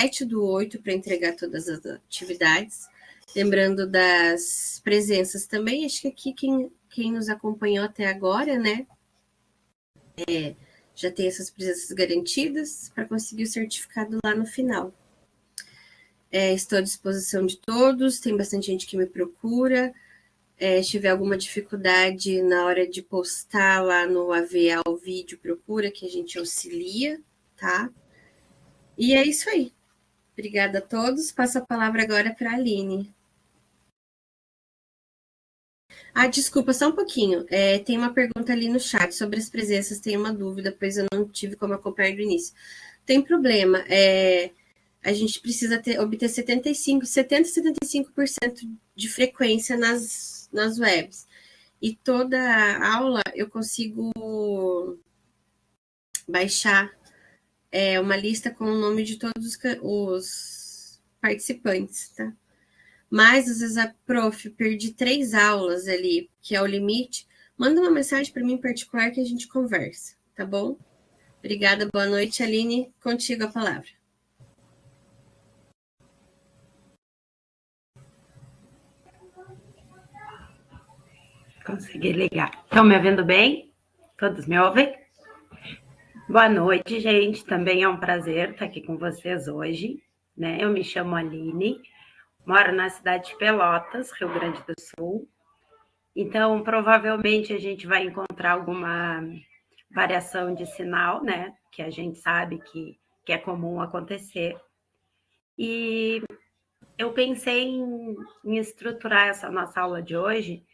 7/8 para entregar todas as atividades. Lembrando das presenças também, acho que aqui quem nos acompanhou até agora, né? Já tem essas presenças garantidas para conseguir o certificado lá no final. Estou à disposição de todos, tem bastante gente que me procura. Se tiver alguma dificuldade na hora de postar lá no AVA o vídeo, procura que a gente auxilia, tá? E é isso aí. Obrigada a todos. Passo a palavra agora para a Aline. Desculpa, só um pouquinho. Tem uma pergunta ali no chat sobre as presenças, tem uma dúvida, pois eu não tive como acompanhar do início. Tem problema. A gente precisa obter 70-75% de frequência nas webs. E toda aula eu consigo baixar uma lista com o nome de todos os participantes, tá? Mas, às vezes, a prof, perdi 3 aulas ali, que é o limite. Manda uma mensagem para mim em particular que a gente conversa, tá bom? Obrigada, boa noite, Aline. Contigo a palavra. Consegui ligar. Estão me ouvindo bem? Todos me ouvem? Boa noite, gente. Também é um prazer estar aqui com vocês hoje, né? Eu me chamo Aline, moro na cidade de Pelotas, Rio Grande do Sul. Então, provavelmente a gente vai encontrar alguma variação de sinal, né? Que a gente sabe que é comum acontecer. E eu pensei em estruturar essa nossa aula de hoje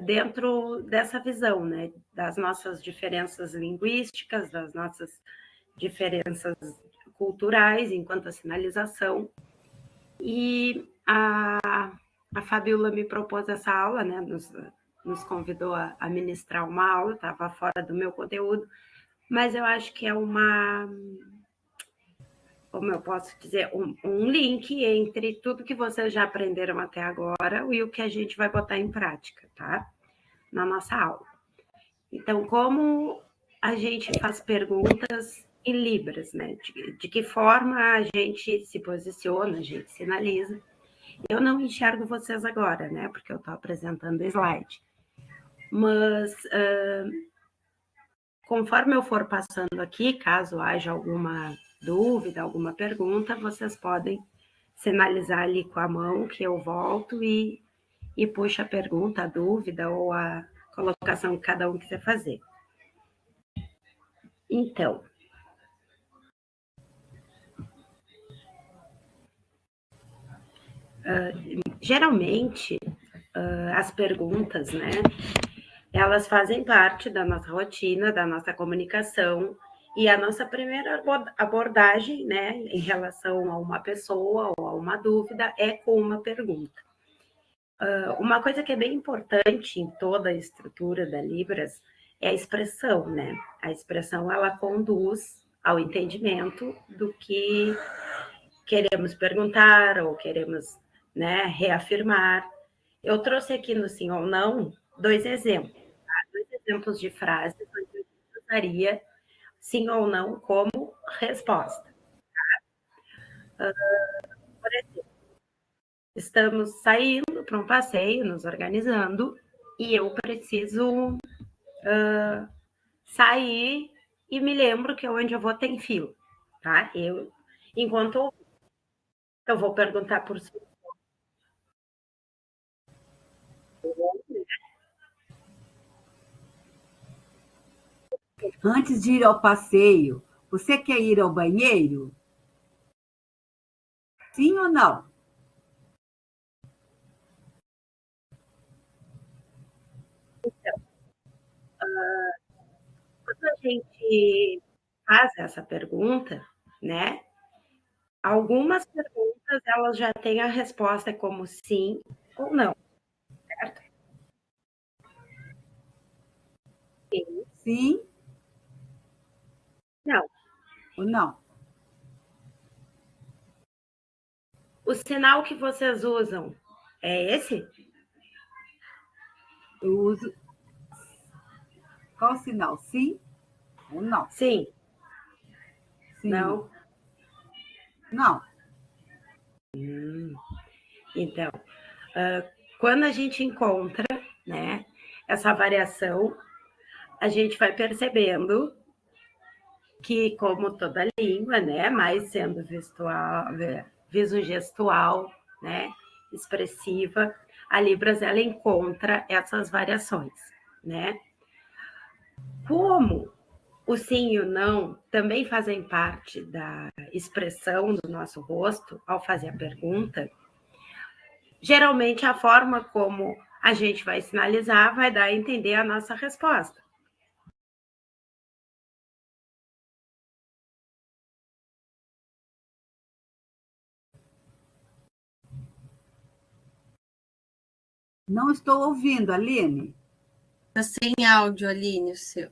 dentro dessa visão, né, das nossas diferenças linguísticas, das nossas diferenças culturais enquanto a sinalização. E a Fabiola me propôs essa aula, né, nos convidou a ministrar uma aula, estava fora do meu conteúdo, mas eu acho que é como eu posso dizer, um link entre tudo que vocês já aprenderam até agora e o que a gente vai botar em prática, tá? Na nossa aula. Então, como a gente faz perguntas em Libras, né? De que forma a gente se posiciona, a gente sinaliza. Eu não enxergo vocês agora, né? Porque eu estou apresentando o slide. Mas, conforme eu for passando aqui, caso haja alguma dúvida, alguma pergunta, vocês podem sinalizar ali com a mão que eu volto e puxo a pergunta, a dúvida ou a colocação que cada um quiser fazer. Então, geralmente, as perguntas, né, elas fazem parte da nossa rotina, da nossa comunicação, e a nossa primeira abordagem, né, em relação a uma pessoa ou a uma dúvida é com uma pergunta. Uma coisa que é bem importante em toda a estrutura da Libras é a expressão, né? A expressão, ela conduz ao entendimento do que queremos perguntar ou queremos, né, reafirmar. Eu trouxe aqui no sim ou não 2 exemplos, tá? 2 exemplos de frases onde eu usaria sim ou não como resposta. Tá? Por exemplo, estamos saindo para um passeio, nos organizando, e eu preciso sair e me lembro que onde eu vou tem fila, tá? Enquanto eu vou perguntar por si. Antes de ir ao passeio, você quer ir ao banheiro? Sim ou não? Então, quando a gente faz essa pergunta, né? Algumas perguntas elas já têm a resposta como sim ou não, certo? Sim. Sim. Não. Ou não? O sinal que vocês usam é esse? Eu uso. Qual o sinal? Sim ou não? Sim. Sim. Não. Não. Então, quando a gente encontra, né, essa variação, a gente vai percebendo que, como toda língua, né, mais sendo visogestual, né, expressiva, a Libras ela encontra essas variações, né? Como o sim e o não também fazem parte da expressão do nosso rosto ao fazer a pergunta, geralmente a forma como a gente vai sinalizar vai dar a entender a nossa resposta. Não estou ouvindo, Aline. Está sem áudio, Aline, o seu.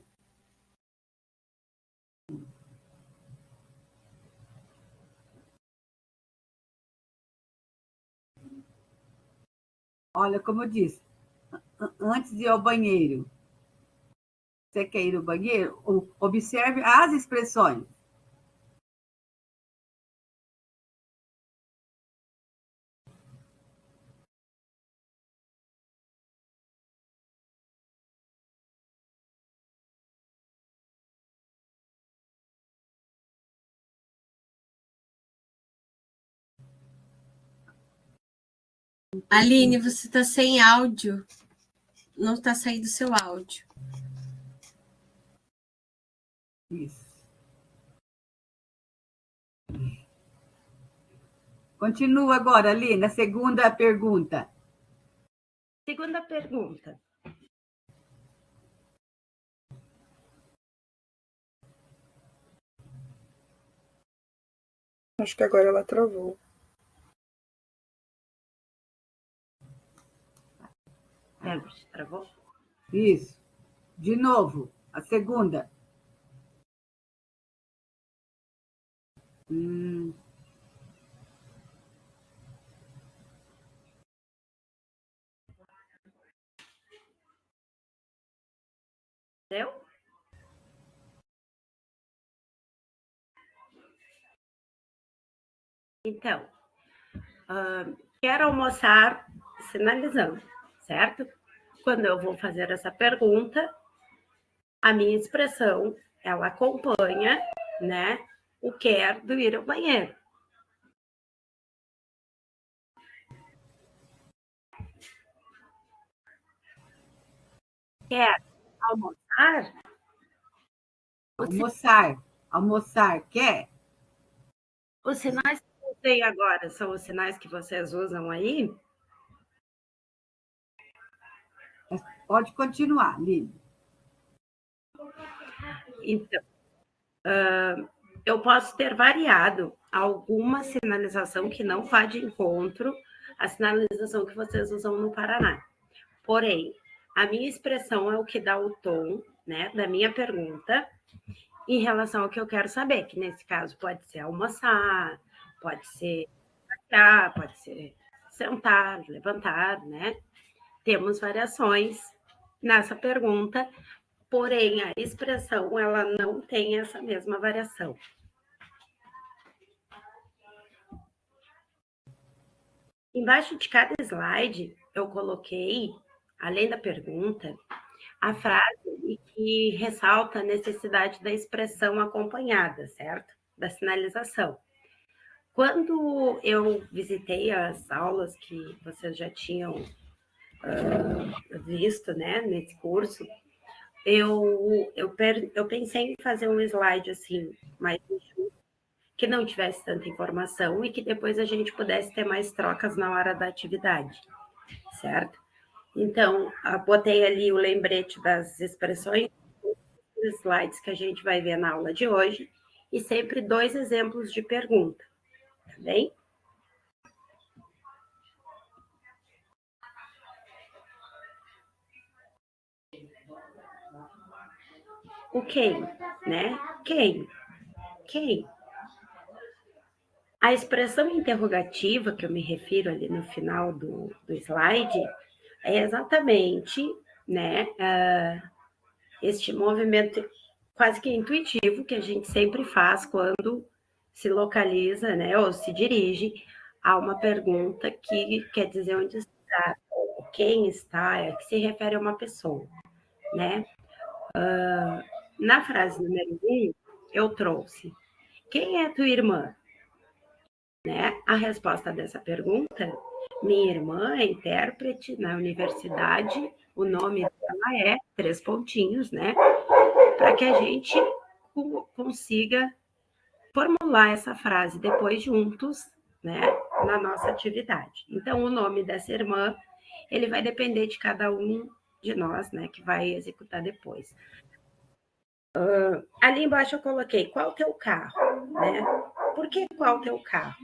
Olha, como eu disse, antes de ir ao banheiro, você quer ir ao banheiro? Observe as expressões. Aline, você está sem áudio. Não está saindo seu áudio. Isso. Continua agora, Aline, a segunda pergunta. Segunda pergunta. Acho que agora ela travou. Travou? Isso. De novo, a segunda. Deu? Então, quero almoçar sinalizando, certo? Quando eu vou fazer essa pergunta, a minha expressão, ela acompanha, né, o quer do ir ao banheiro. Quer almoçar? Almoçar, quer? Os sinais que eu usei agora são os sinais que vocês usam aí? Pode continuar, Aline. Então, eu posso ter variado alguma sinalização que não vá de encontro à sinalização que vocês usam no Paraná. Porém, a minha expressão é o que dá o tom, né, da minha pergunta em relação ao que eu quero saber, que nesse caso pode ser almoçar, pode ser passear, pode ser sentar, levantar, né? Temos variações nessa pergunta, porém a expressão ela não tem essa mesma variação. Embaixo de cada slide eu coloquei, além da pergunta, a frase que ressalta a necessidade da expressão acompanhada, certo? Da sinalização. Quando eu visitei as aulas que vocês já tinham visto, né, nesse curso, eu pensei em fazer um slide assim, mais que não tivesse tanta informação e que depois a gente pudesse ter mais trocas na hora da atividade, certo? Então, botei ali o lembrete das expressões, os slides que a gente vai ver na aula de hoje, e sempre 2 exemplos de pergunta, tá bem? O quem, né? Quem? A expressão interrogativa que eu me refiro ali no final do slide é exatamente, né, este movimento quase que intuitivo que a gente sempre faz quando se localiza, né, ou se dirige a uma pergunta que quer dizer onde está, ou quem está, que se refere a uma pessoa, né? Na frase número 1, eu trouxe: quem é tua irmã? Né? A resposta dessa pergunta: minha irmã é intérprete na universidade, o nome dela é 3 pontinhos, né? Para que a gente consiga formular essa frase depois juntos, né, na nossa atividade. Então, o nome dessa irmã, ele vai depender de cada um de nós, né, que vai executar depois. Ali embaixo eu coloquei, qual o teu carro, né? Por que qual o teu carro?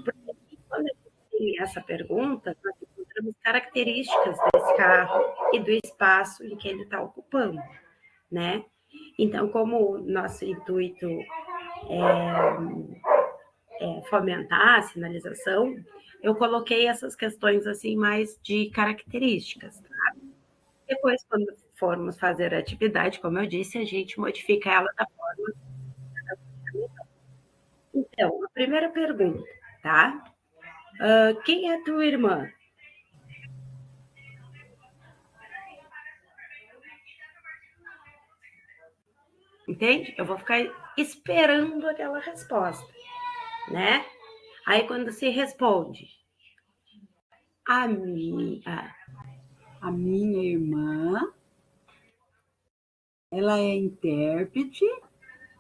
Porque quando a gente tem essa pergunta, nós encontramos características desse carro e do espaço em que ele está ocupando, né? Então, como o nosso intuito é fomentar a sinalização, eu coloquei essas questões assim mais de características. Tá? Depois, quando formos fazer a atividade, como eu disse, a gente modifica ela da forma. Então, a primeira pergunta, tá? Quem é tua irmã? Entende? Eu vou ficar esperando aquela resposta, né? Aí, quando se responde, a minha irmã, ela é intérprete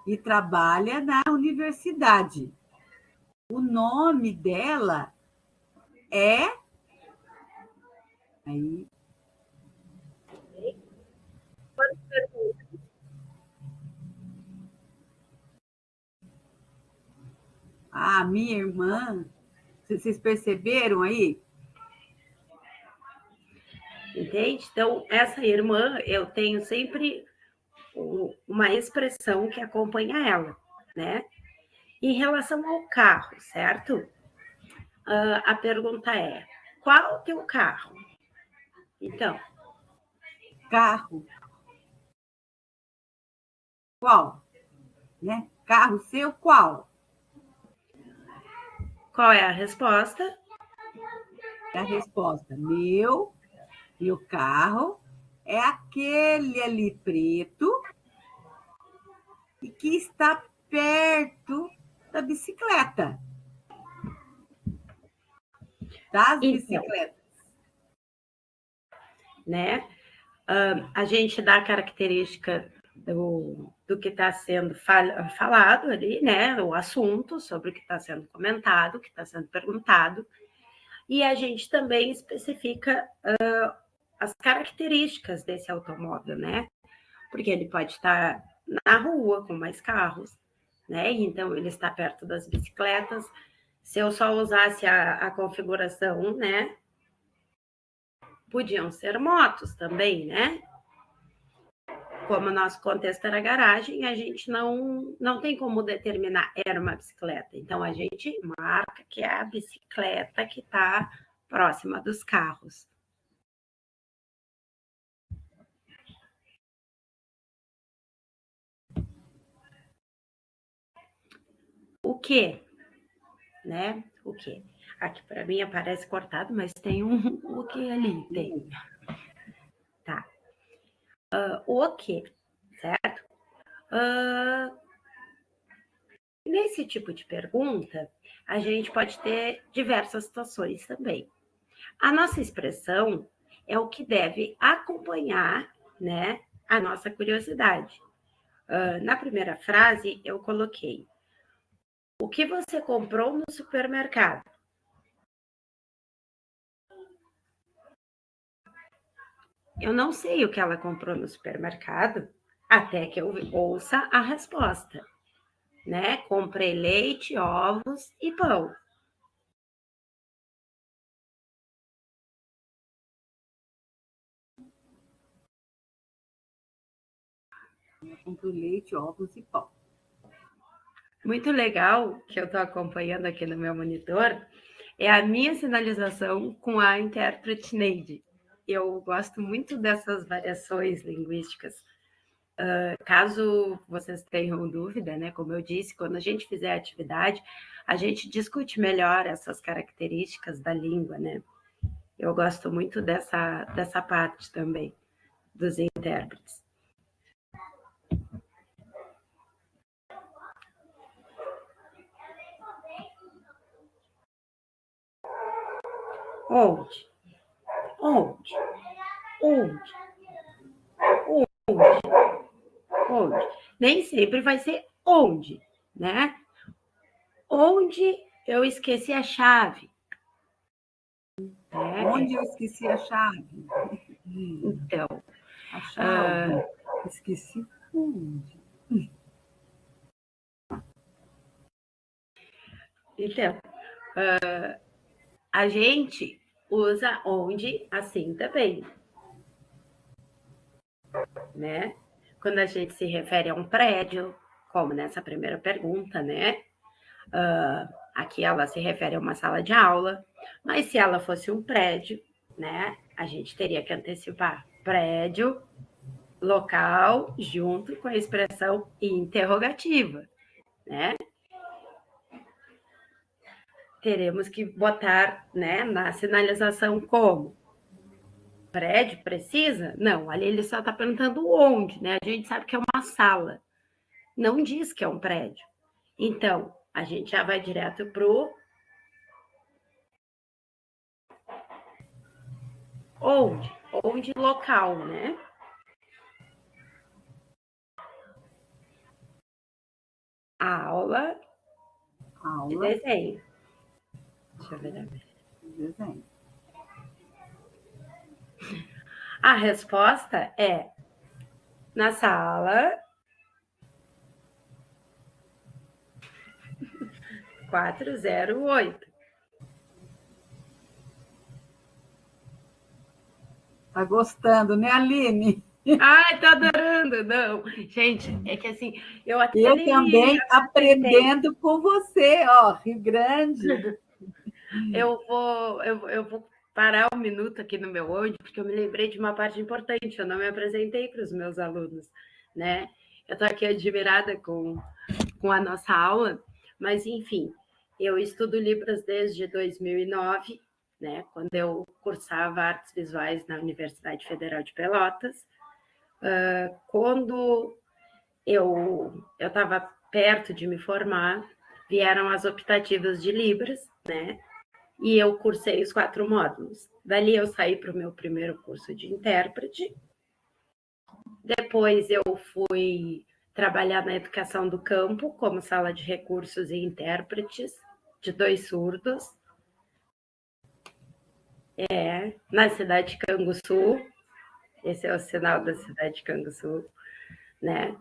e trabalha na universidade. O nome dela é... Aí... Ah, minha irmã, vocês perceberam aí? Entende? Então, essa irmã, eu tenho sempre uma expressão que acompanha ela, né? Em relação ao carro, certo? A pergunta é: qual o teu carro? Então, Carro. Qual? Né? Carro seu, qual? Qual é a resposta? É a resposta: meu carro é aquele ali preto e que está perto da bicicleta. Das bicicletas. Né? A gente dá a característica do que está sendo falado ali, né? O assunto sobre o que está sendo comentado, o que está sendo perguntado. E a gente também especifica as características desse automóvel, né? Porque ele pode estar na rua com mais carros, né? Então ele está perto das bicicletas. Se eu só usasse a configuração, né? Podiam ser motos também, né? Como o nosso contexto era garagem, a gente não tem como determinar era uma bicicleta. Então a gente marca que é a bicicleta que está próxima dos carros. O que, né? O que? Aqui para mim aparece cortado, mas tem o que ali, tem. Tá. O que, certo? Nesse tipo de pergunta, a gente pode ter diversas situações também. A nossa expressão é o que deve acompanhar, né, a nossa curiosidade. Na primeira frase, eu coloquei: o que você comprou no supermercado? Eu não sei o que ela comprou no supermercado até que eu ouça a resposta, né? Comprei leite, ovos e pão. Eu compro leite, ovos e pão. Muito legal que eu estou acompanhando aqui no meu monitor é a minha sinalização com a intérprete Neide. Eu gosto muito dessas variações linguísticas, Caso vocês tenham dúvida, né, como eu disse, quando a gente fizer a atividade, a gente discute melhor essas características da língua, né? Eu gosto muito dessa parte também, dos intérpretes. Onde? Onde? Onde? Onde? Onde? Nem sempre vai ser onde, né? Onde eu esqueci a chave. Onde eu esqueci a chave? Então, A chave. Esqueci onde? Então, a gente usa onde assim também, né? Quando a gente se refere a um prédio, como nessa primeira pergunta, né? Aqui ela se refere a uma sala de aula, mas se ela fosse um prédio, né? A gente teria que antecipar prédio, local, junto com a expressão interrogativa, né? Teremos que botar, né, na sinalização como prédio precisa? Não, ali ele só está perguntando onde, né? A gente sabe que é uma sala, não diz que é um prédio. Então, a gente já vai direto para o onde? Onde local, né? A aula de desenho. Deixa eu ver. Desenho. A resposta é na sala 408. Tá gostando, né, Aline? Ai, tô adorando! Não, gente, é que assim, eu até Eu também aprendendo com você, ó, Rio Grande. Eu vou parar um minuto aqui no meu onde, porque eu me lembrei de uma parte importante, eu não me apresentei para os meus alunos, né? Eu estou aqui admirada com a nossa aula, mas, enfim, eu estudo Libras desde 2009, né? Quando eu cursava artes visuais na Universidade Federal de Pelotas. Quando eu estava perto de me formar, vieram as optativas de Libras, né? E eu cursei os 4 módulos. Dali eu saí para o meu primeiro curso de intérprete. Depois eu fui trabalhar na educação do campo, como sala de recursos e intérpretes de 2 surdos. Na cidade de Canguçu. Esse é o sinal da cidade de Canguçu, né?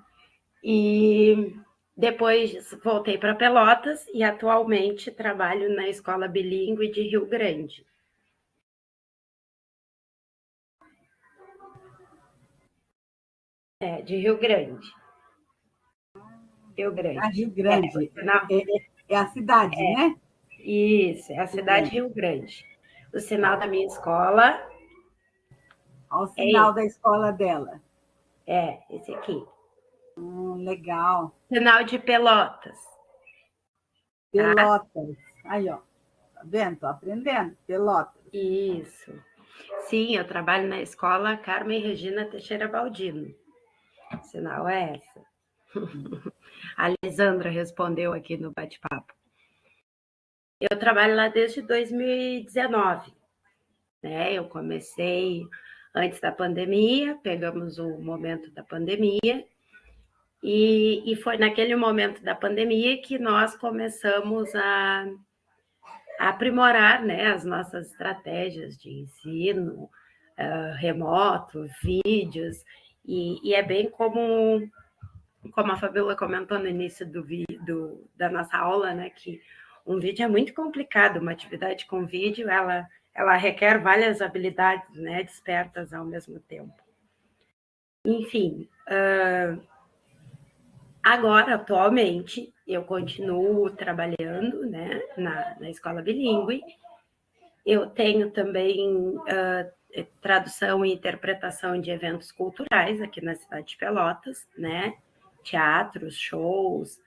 E depois voltei para Pelotas e atualmente trabalho na escola bilíngue de Rio Grande. De Rio Grande. Rio Grande. Rio Grande. É a cidade, né? Isso, é a cidade de Rio Grande. O sinal da minha escola. Olha o sinal da escola dela. Esse aqui. Legal. Sinal de Pelotas. Pelotas. Aí, ó. Tá vendo? Tô aprendendo. Pelotas. Isso. Sim, eu trabalho na escola Carmen Regina Teixeira Baldino. O sinal é essa. A Lisandra respondeu aqui no bate-papo. Eu trabalho lá desde 2019. Né? Eu comecei antes da pandemia, pegamos o momento da pandemia, e foi naquele momento da pandemia que nós começamos a aprimorar, né, as nossas estratégias de ensino remoto, vídeos, e é bem como a Fabiola comentou no início da nossa aula, né, que um vídeo é muito complicado, uma atividade com vídeo, ela requer várias habilidades, né, despertas ao mesmo tempo. Enfim, agora, atualmente, eu continuo trabalhando, né, na escola bilíngue, Eu tenho também tradução e interpretação de eventos culturais aqui na cidade de Pelotas, né? Teatros, shows,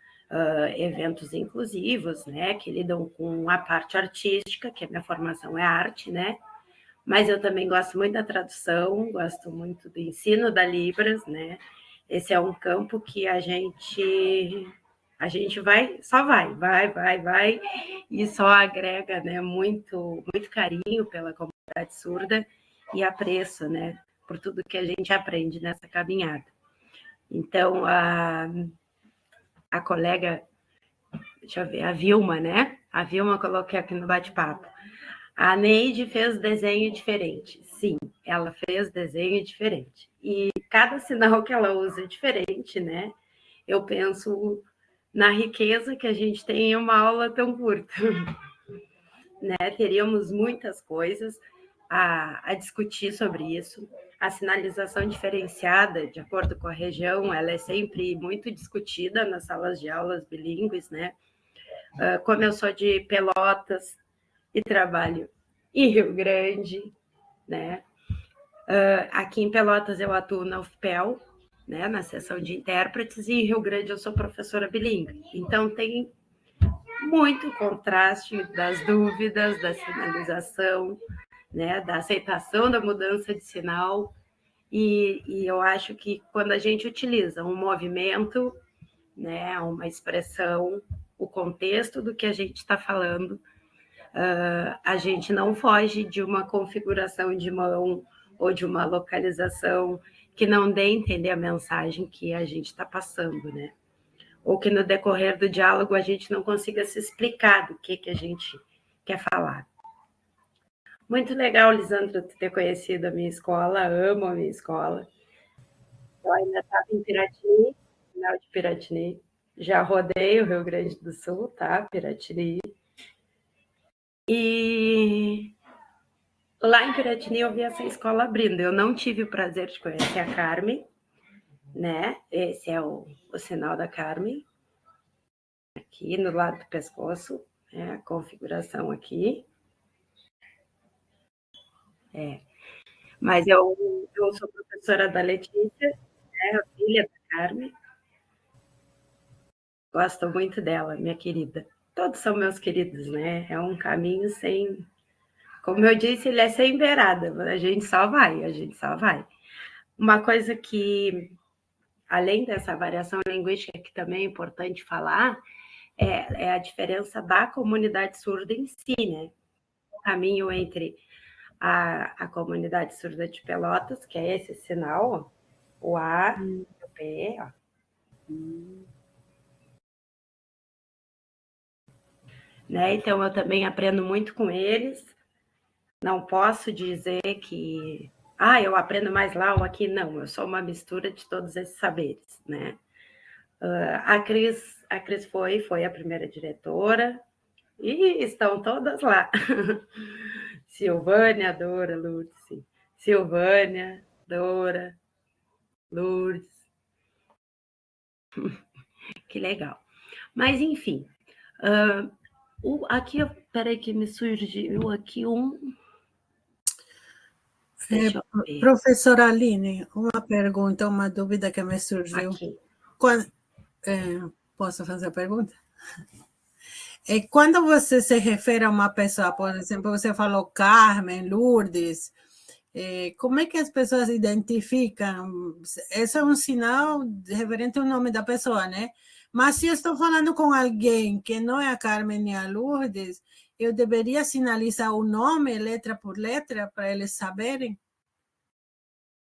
eventos inclusivos, né? Que lidam com a parte artística, que a minha formação é arte, né? Mas eu também gosto muito da tradução, gosto muito do ensino da Libras, né? Esse é um campo que a gente vai, só vai, e só agrega, né, muito carinho pela comunidade surda e apreço, né, por tudo que a gente aprende nessa caminhada. Então, a colega, deixa eu ver, a Vilma, né? A Vilma coloquei aqui no bate-papo. A Neide fez desenho diferente. Sim, ela fez desenho diferente. E cada sinal que ela usa é diferente, né? Eu penso na riqueza que a gente tem em uma aula tão curta. Né? Teríamos muitas coisas a discutir sobre isso. A sinalização diferenciada, de acordo com a região, ela é sempre muito discutida nas salas de aulas bilíngues, né? Como eu sou de Pelotas e trabalho em Rio Grande, né? Aqui em Pelotas eu atuo na UFPEL, né, na seção de intérpretes, e em Rio Grande eu sou professora bilíngue. Então tem muito contraste das dúvidas, da sinalização, né, da aceitação da mudança de sinal, e eu acho que quando a gente utiliza um movimento, né, uma expressão, o contexto do que a gente está falando, a gente não foge de uma configuração de mão ou de uma localização que não dê a entender a mensagem que a gente está passando, né? Ou que no decorrer do diálogo a gente não consiga se explicar do que a gente quer falar. Muito legal, Lisandra, ter conhecido a minha escola, amo a minha escola. Eu ainda estava em Piratini, final de Piratini. Já rodei o Rio Grande do Sul, tá? Piratini. E lá em Piratini eu vi essa escola abrindo. Eu não tive o prazer de conhecer a Carmen, né? Esse é o sinal da Carmen. Aqui no lado do pescoço, né? A configuração aqui. Mas eu sou professora da Letícia, né? A filha da Carmen. Gosto muito dela, minha querida. Todos são meus queridos, né? É um caminho sem... Como eu disse, ele é sem beirada. A gente só vai, a gente só vai. Uma coisa que, além dessa variação linguística, que também é importante falar, é a diferença da comunidade surda em si, né? O caminho entre a comunidade surda de Pelotas, que é esse sinal, ó, o A, o P, ó. Né? Então, eu também aprendo muito com eles. Não posso dizer que eu aprendo mais lá ou aqui. Não, eu sou uma mistura de todos esses saberes, né? A Cris foi a primeira diretora e estão todas lá. Silvânia, Dora, Lourdes. Sim. Silvânia, Dora, Lourdes. Que legal. Mas, enfim, aqui, peraí que me surgiu aqui Professora Aline, uma pergunta, uma dúvida que me surgiu. Aqui. Posso fazer a pergunta? Quando você se refere a uma pessoa, por exemplo, você falou Carmen, Lourdes, como é que as pessoas identificam? Esse é um sinal referente ao nome da pessoa, né? Mas se eu estou falando com alguém que não é a Carmen nem a Lourdes, eu deveria sinalizar o nome, letra por letra, para eles saberem?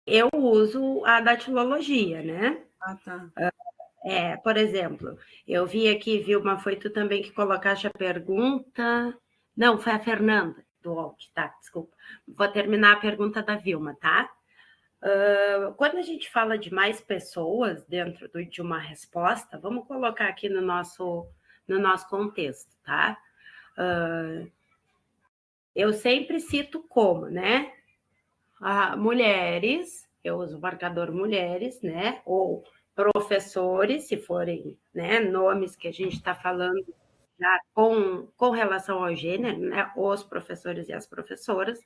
Eu uso a datilologia, né? Tá. Por exemplo, eu vi aqui, Vilma, foi tu também que colocaste a pergunta. Não, foi a Fernanda, do OC, tá? Desculpa. Vou terminar a pergunta da Vilma, tá? Quando a gente fala de mais pessoas dentro de uma resposta, vamos colocar aqui no nosso contexto, tá? Eu sempre cito como, né? Mulheres, eu uso o marcador mulheres, né? Ou professores, se forem, né, nomes que a gente está falando já com relação ao gênero, né? Os professores e as professoras.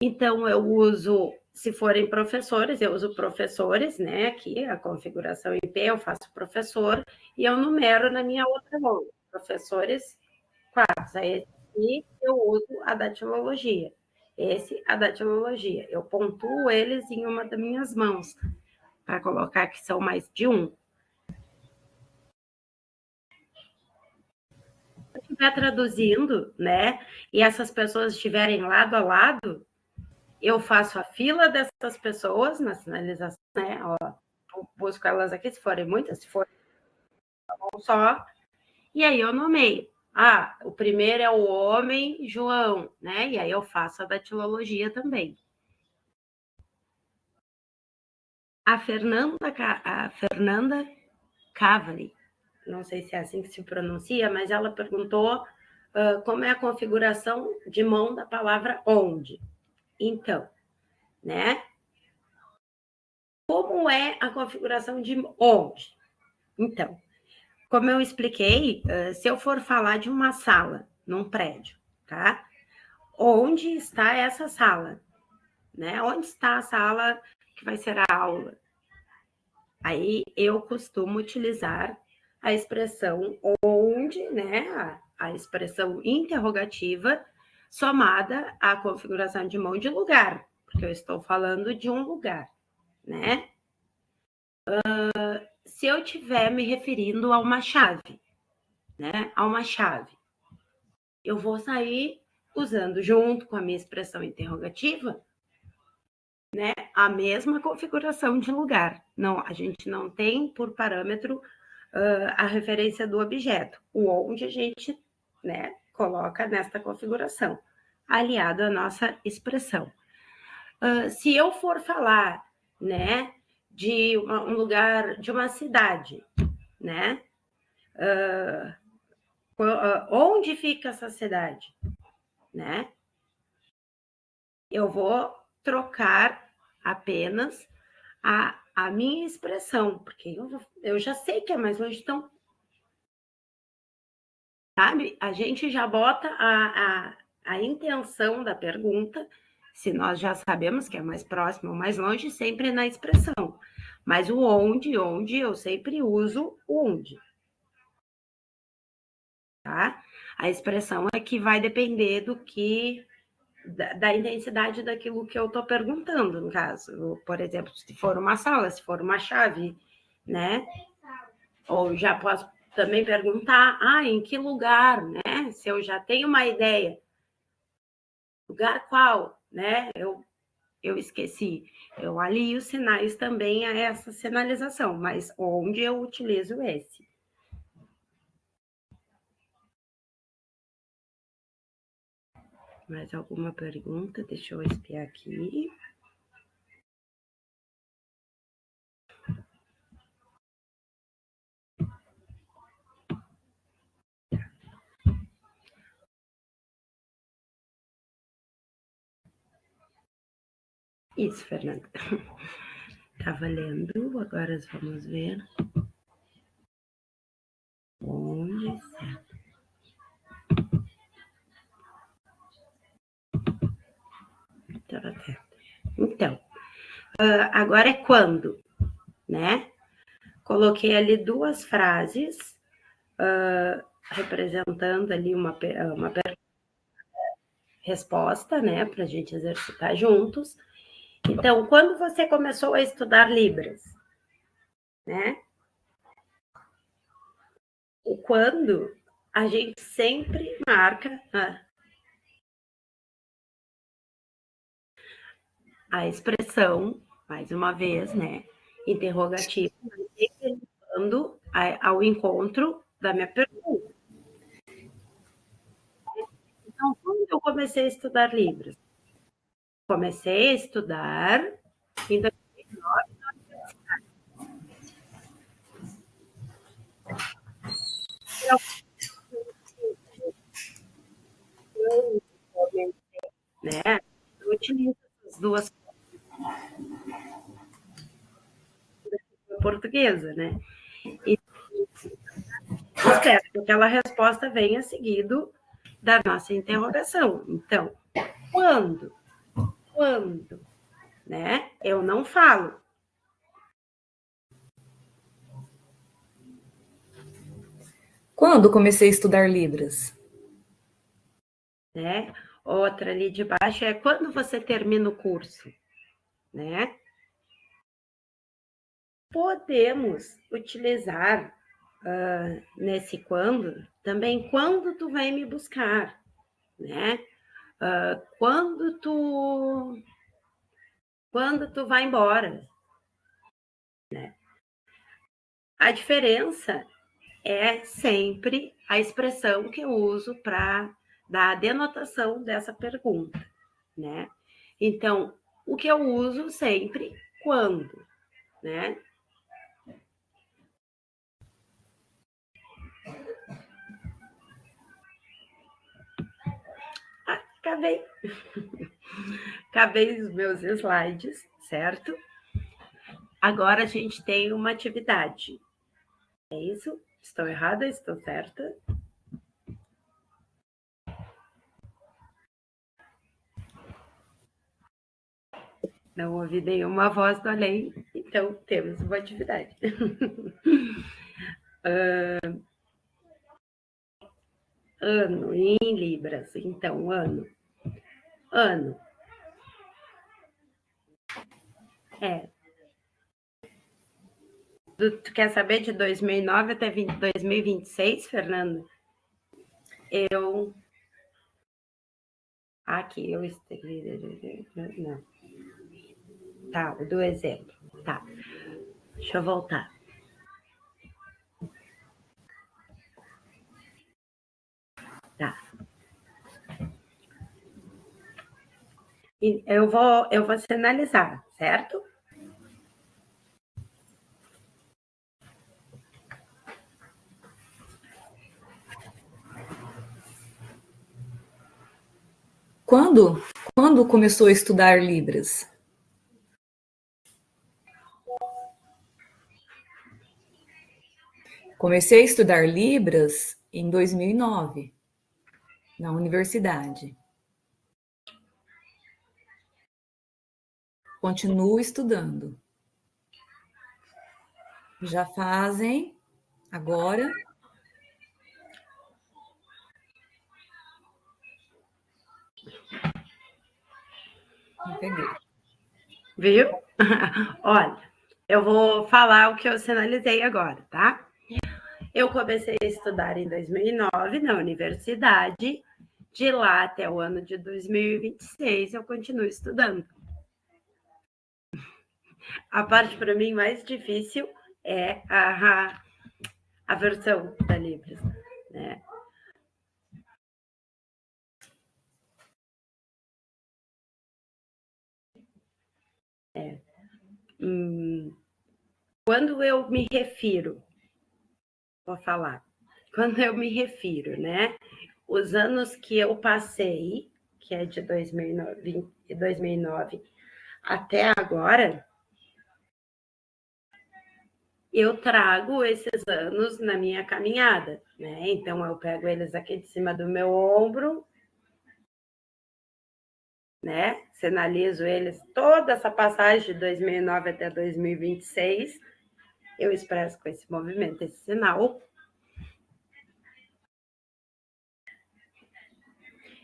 Então, eu uso, se forem professores, eu uso professores, né? Aqui, a configuração em P, eu faço professor, e eu numero na minha outra mão. Professores, 4. Aí, eu uso a datilologia. Esse, a datilologia. Eu pontuo eles em uma das minhas mãos, para colocar que são mais de um. Se eu estiver traduzindo, né? E essas pessoas estiverem lado a lado, eu faço a fila dessas pessoas na sinalização, né? Ó, busco elas aqui, se forem muitas, se for um só, e aí eu nomeio. Ah, o primeiro é o homem João, né? E aí eu faço a datilologia também. A Fernanda Cavalli, não sei se é assim que se pronuncia, mas ela perguntou como é a configuração de mão da palavra onde. Então, né? Como é a configuração de onde? Então, como eu expliquei, se eu for falar de uma sala num prédio, tá? Onde está essa sala? Né? Onde está a sala que vai ser a aula? Aí eu costumo utilizar a expressão onde, né? A expressão interrogativa somada à configuração de mão de lugar, porque eu estou falando de um lugar, né? Se eu estiver me referindo a uma chave, né? A uma chave, eu vou sair usando junto com a minha expressão interrogativa, né? A mesma configuração de lugar. Não, a gente não tem por parâmetro a referência do objeto, o onde a gente, né, coloca nesta configuração, aliado à nossa expressão. Se eu for falar, né, de um lugar, de uma cidade, né, onde fica essa cidade, né, eu vou trocar apenas a minha expressão, porque eu já sei que é mais longe, então, sabe? A gente já bota a intenção da pergunta, se nós já sabemos que é mais próximo ou mais longe, sempre na expressão. Mas o onde, eu sempre uso o onde. Tá? A expressão é que vai depender do que da intensidade daquilo que eu estou perguntando, no caso. Por exemplo, se for uma sala, se for uma chave, né? Ou já posso também perguntar, em que lugar, né? Se eu já tenho uma ideia. Lugar qual, né? Eu esqueci. Eu alio sinais também a essa sinalização, mas onde eu utilizo esse. Mais alguma pergunta? Deixa eu espiar aqui. Isso, Fernanda. Estava lendo, agora vamos ver. Onde está? Então, agora é quando, né? Coloquei ali duas frases representando ali uma resposta, né? Para a gente exercitar juntos. Então, quando você começou a estudar Libras, né? O quando a gente sempre marca a expressão, mais uma vez, né? Interrogativa, levando ao encontro da minha pergunta. Então, quando eu comecei a estudar Libras? Comecei a estudar em 2009 na universidade. Né? Eu utilizo essas duas portuguesa, né? E espero que aquela resposta venha seguido da nossa interrogação. Então, quando? Quando? Né? Eu não falo. Quando comecei a estudar Libras? Né? Outra ali de baixo é quando você termina o curso, né? Podemos utilizar nesse quando também quando tu vai me buscar, né? Quando tu vai embora, né? A diferença é sempre a expressão que eu uso para dar a denotação dessa pergunta, né? Então, o que eu uso sempre, quando, né? Acabei. Acabei os meus slides, certo? Agora a gente tem uma atividade. É isso? Estou errada? Estou certa? Não ouvi nenhuma voz do além, então temos uma atividade. Ano em libras, então, ano. Ano. Tu quer saber de 2009 até 2026, Fernanda? Aqui, eu escrevi... Não. Tá, do exemplo. Tá. Deixa eu voltar. Tá. Eu vou sinalizar, certo? Quando começou a estudar Libras? Comecei a estudar Libras em 2009, na universidade. Continuo estudando. Já fazem, agora... Não peguei. Viu? Olha, eu vou falar o que eu sinalizei agora, tá? Eu comecei a estudar em 2009 na universidade. De lá até o ano de 2026, eu continuo estudando. A parte para mim mais difícil é a versão da Libras, né? Quando eu me refiro, vou falar, quando eu me refiro, né? Os anos que eu passei, que é de 2009 até agora, eu trago esses anos na minha caminhada, né? Então, eu pego eles aqui de cima do meu ombro, né? Sinalizo eles, toda essa passagem de 2009 até 2026, eu expresso com esse movimento, esse sinal.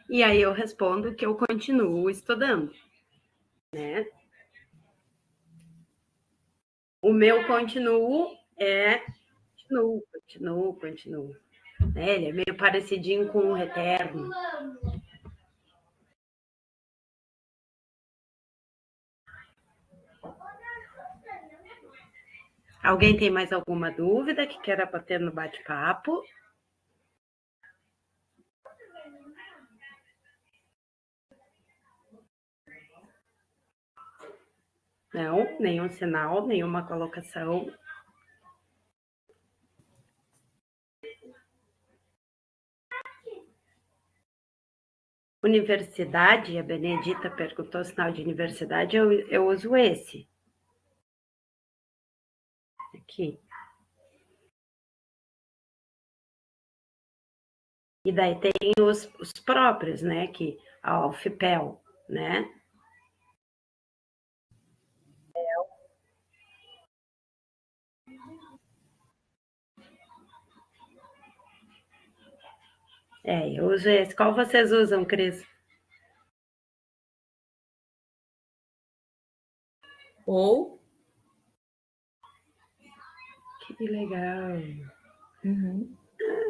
E aí eu respondo que eu continuo estudando, né? O meu continuo é continuo. Né? Ele é meio parecidinho com o reterno. Alguém tem mais alguma dúvida que queira bater no bate-papo? Não, nenhum sinal, nenhuma colocação. Universidade, a Benedita perguntou o sinal de universidade, eu uso esse. Aqui. E daí tem os próprios, né? Que a UFPEL, né? Eu uso esse. Qual vocês usam, Cris? Ou. Que legal. Uhum.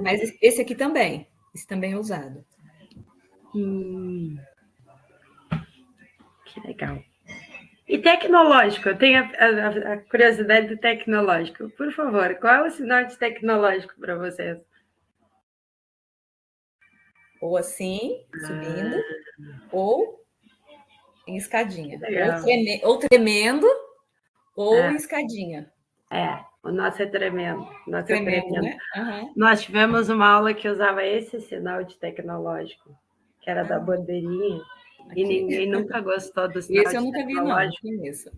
Mas esse aqui também. Esse também é usado. Que legal. E tecnológico, eu tenho a curiosidade do tecnológico. Por favor, qual é o sinal de tecnológico para vocês? Ou assim, subindo, ou em escadinha. Legal. Ou tremendo, ou É. em escadinha. O nosso é tremendo. Tremendo, né? Uhum. Nós tivemos uma aula que usava esse sinal de tecnológico, que era da bandeirinha, Aqui. e ninguém nunca gostou do sinal Esse eu de nunca vi, não. Não tecnológico. conheço.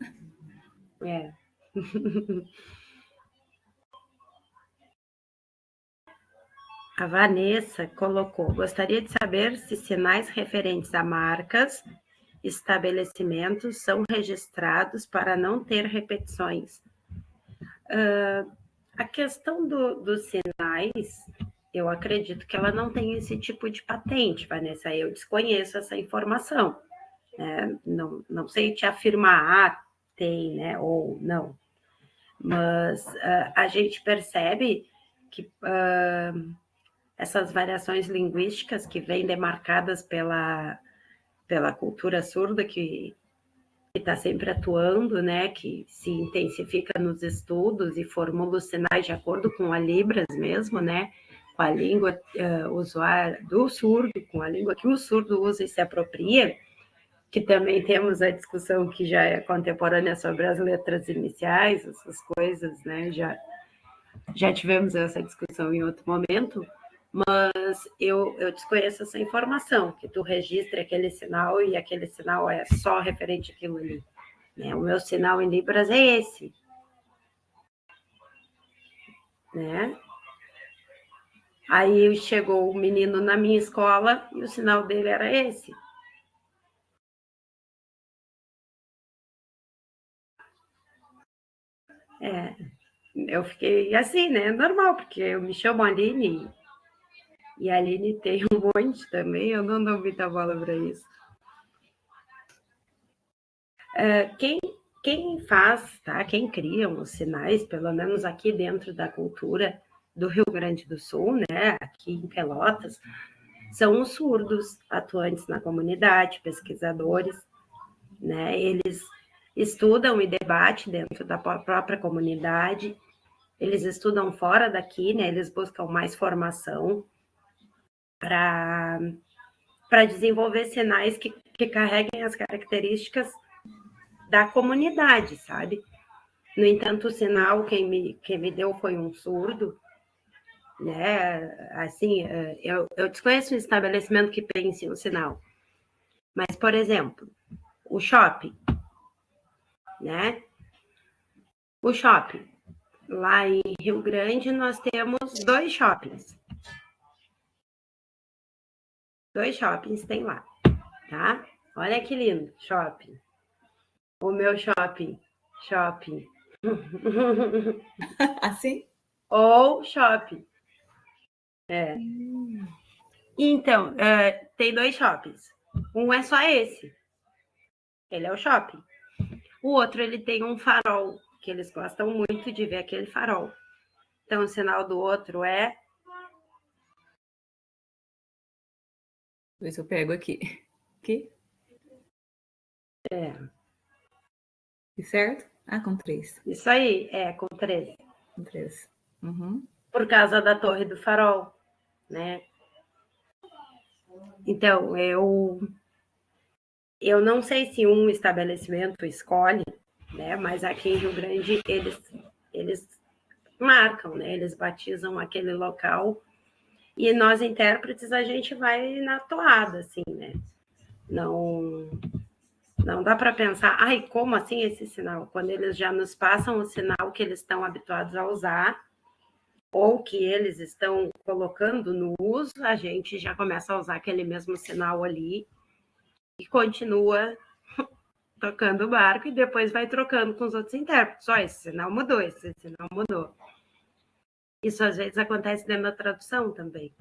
A Vanessa colocou: gostaria de saber se sinais referentes a marcas, estabelecimentos são registrados para não ter repetições. A questão dos sinais, eu acredito que ela não tem esse tipo de patente, Vanessa. Eu desconheço essa informação. Né? Não sei te afirmar, tem, né? Ou não. Mas a gente percebe que essas variações linguísticas que vêm demarcadas pela cultura surda, que está sempre atuando, né, que se intensifica nos estudos e formula os sinais de acordo com a Libras mesmo, né, com a língua usuária do surdo, com a língua que o surdo usa e se apropria, que também temos a discussão que já é contemporânea sobre as letras iniciais, essas coisas, né, já tivemos essa discussão em outro momento, mas eu desconheço essa informação, que tu registra aquele sinal e aquele sinal é só referente àquilo ali. Né? O meu sinal em Libras é esse. Né? Aí chegou o menino na minha escola e o sinal dele era esse. Eu fiquei assim, né? Normal, porque eu me chamo Aline e a Aline tem um monte também, eu não dou muita bola para isso. Quem faz, tá? Quem cria os sinais, pelo menos aqui dentro da cultura do Rio Grande do Sul, né? Aqui em Pelotas, são os surdos atuantes na comunidade, pesquisadores, né? Eles estudam e debatem dentro da própria comunidade, eles estudam fora daqui, né? Eles buscam mais formação para desenvolver sinais que carreguem as características da comunidade, sabe? No entanto, o sinal quem me deu foi um surdo, né? Assim, eu desconheço um estabelecimento que pense um sinal. Mas, por exemplo, o shopping, né? O shopping. Lá em Rio Grande, nós temos 2 shoppings. 2 shoppings tem lá, tá? Olha que lindo, shopping. O meu shopping. Assim? Ou shopping. Então, tem 2 shoppings. Um é só esse. Ele é o shopping. O outro, ele tem um farol, que eles gostam muito de ver aquele farol. Então, o sinal do outro é... Ver se eu pego aqui. Aqui? Certo? Com 3. Isso aí, com 13. Com 3. Uhum. Por causa da torre do farol, né? Então, eu não sei se um estabelecimento escolhe, né? Mas aqui em Rio Grande, eles marcam, né? Eles batizam aquele local e nós, intérpretes, a gente vai na toada, assim, né? Não dá para pensar, como assim esse sinal? Quando eles já nos passam o sinal que eles estão habituados a usar, ou que eles estão colocando no uso, a gente já começa a usar aquele mesmo sinal ali e continua tocando o barco e depois vai trocando com os outros intérpretes. Ó, esse sinal mudou, esse sinal mudou. Isso às vezes acontece dentro da tradução também.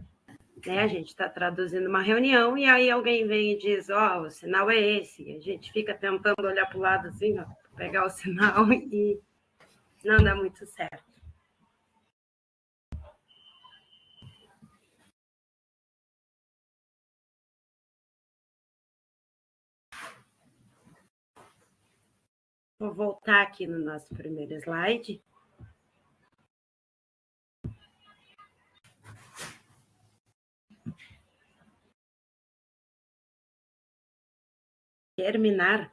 Né? A gente está traduzindo uma reunião e aí alguém vem e diz, ó, o sinal é esse. A gente fica tentando olhar para o lado assim, ó, pegar o sinal e não dá muito certo. Vou voltar aqui no nosso primeiro slide. Terminar.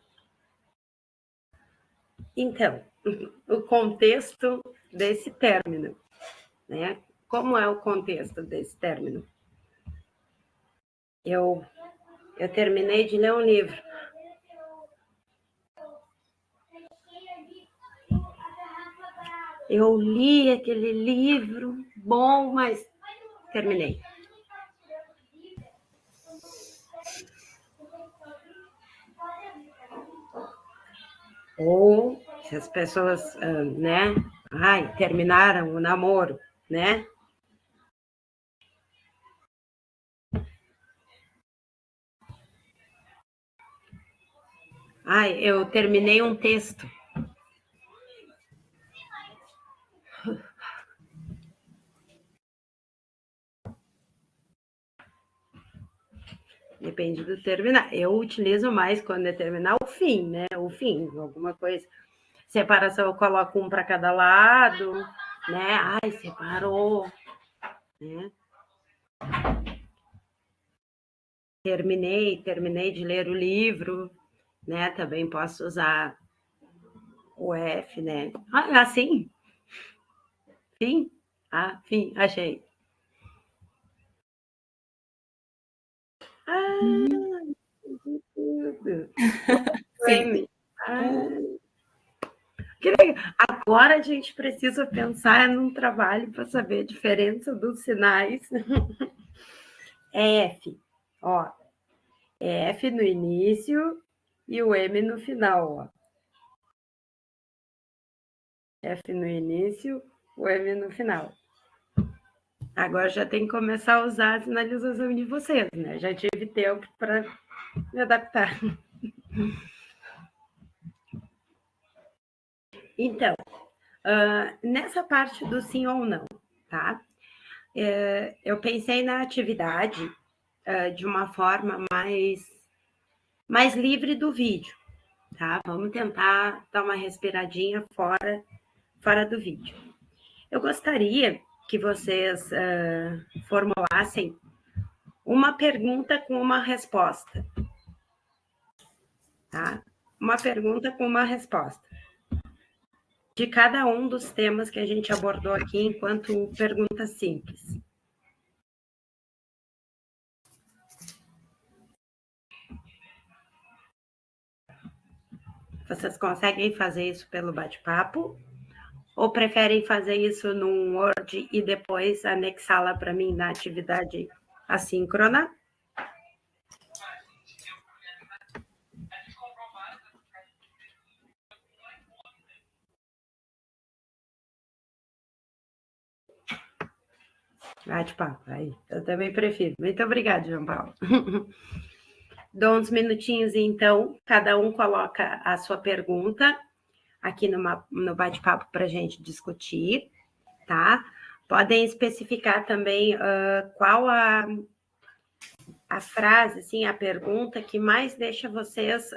Então, o contexto desse término, né? Como é o contexto desse término? Eu terminei de ler um livro. Eu li aquele livro, bom, mas terminei. Ou se as pessoas, né, terminaram o namoro, né? Eu terminei um texto. Depende do terminar. Eu utilizo mais quando é terminar o fim, né? O fim, alguma coisa. Separação, eu coloco um para cada lado, né? Separou, né? Terminei de ler o livro, né? Também posso usar o F, né? Assim? Fim? Fim, achei. Sim. Agora a gente precisa pensar num trabalho para saber a diferença dos sinais. É F, ó. É F no início e o M no final, ó. F no início, o M no final. Agora já tem que começar a usar a sinalização de vocês, né? Já tive tempo para me adaptar. Então, nessa parte do sim ou não, tá? Eu pensei na atividade de uma forma mais livre do vídeo, tá? Vamos tentar dar uma respiradinha fora do vídeo. Eu gostaria que vocês formulassem uma pergunta com uma resposta, tá? Uma pergunta com uma resposta. De cada um dos temas que a gente abordou aqui enquanto pergunta simples. Vocês conseguem fazer isso pelo bate-papo? Ou preferem fazer isso num Word e depois anexá-la para mim na atividade assíncrona? Bate-papo, aí. Eu também prefiro. Muito obrigada, João Paulo. Dou uns minutinhos, então, cada um coloca a sua pergunta aqui no bate-papo para a gente discutir, tá? Podem especificar também qual a frase, assim, a pergunta que mais deixa vocês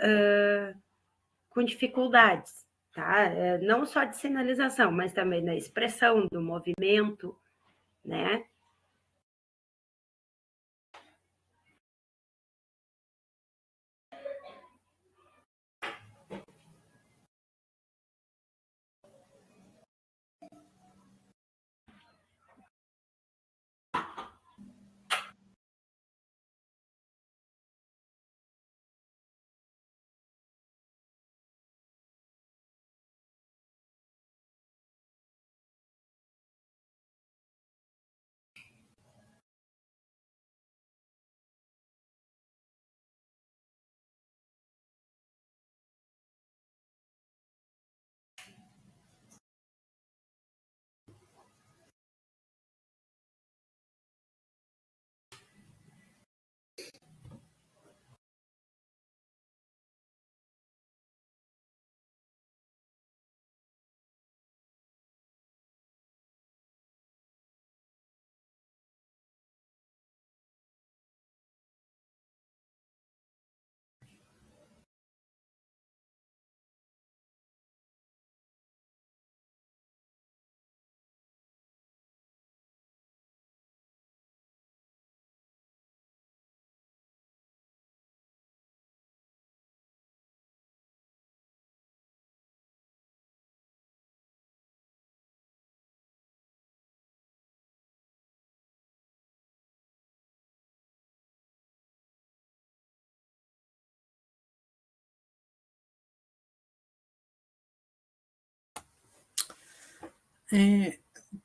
com dificuldades, tá? Não só de sinalização, mas também da expressão, do movimento, né?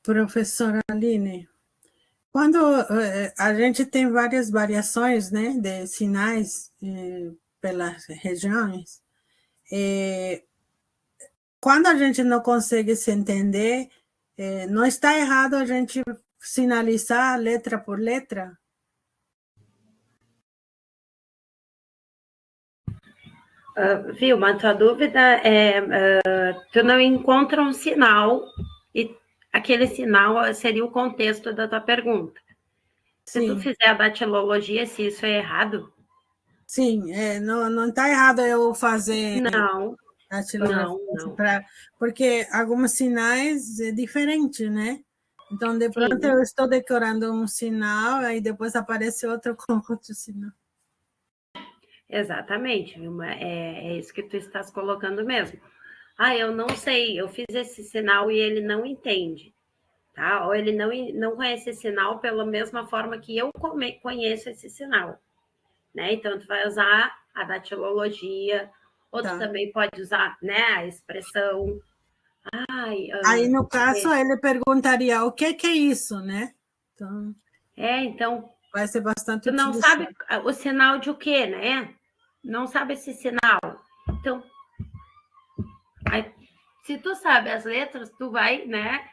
Professora Aline, quando a gente tem várias variações, né, de sinais pelas regiões, quando a gente não consegue se entender, não está errado a gente sinalizar letra por letra? Vilma, a tua dúvida é, tu não encontra um sinal, e aquele sinal seria o contexto da tua pergunta. Se tu Sim, fizer a datilologia, se isso é errado? sim, não está errado eu fazer Não, datilografia, não. porque alguns sinais é diferente, né? Então, de pronto, Sim, eu estou decorando um sinal, aí depois aparece outro com outro sinal. exatamente, Vilma, é isso que tu estás colocando mesmo. Eu não sei, eu fiz esse sinal e ele não entende, tá? Ou ele não conhece esse sinal pela mesma forma que eu conheço esse sinal, né? Então, tu vai usar a datilologia, ou tu Tá. também pode usar, né, a expressão. Aí, no caso, ele perguntaria o que é isso, né? Então, Então, vai ser bastante tu não sabe utilizado. o sinal de o quê, né? Não sabe esse sinal. Então, se tu sabe as letras, tu vai, né?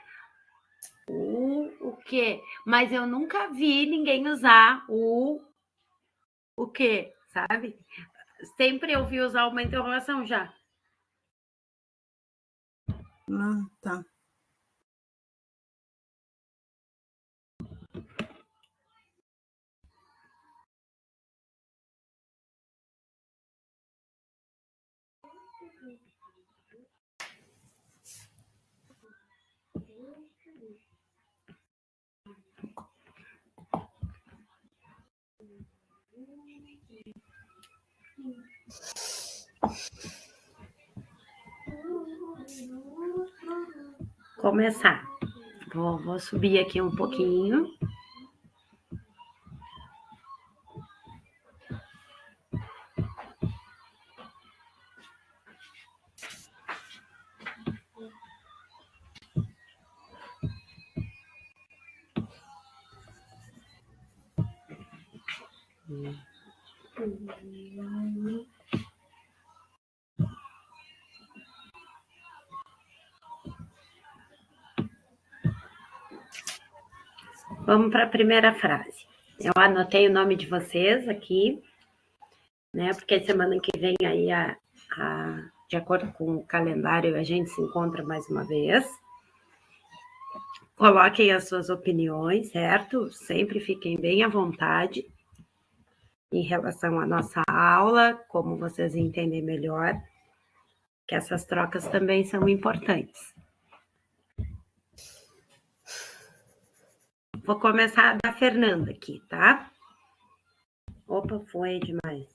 O quê? Mas eu nunca vi ninguém usar o quê, sabe? Sempre eu vi usar uma interrogação já. Ah, tá. Começar. Vou subir aqui um pouquinho. Vamos para a primeira frase. Eu anotei o nome de vocês aqui, né? Porque semana que vem aí, de acordo com o calendário, a gente se encontra mais uma vez. Coloquem as suas opiniões, certo? Sempre fiquem bem à vontade em relação à nossa aula, como vocês entendem melhor, que essas trocas também são importantes. Vou começar da Fernanda aqui, tá? Opa, foi demais.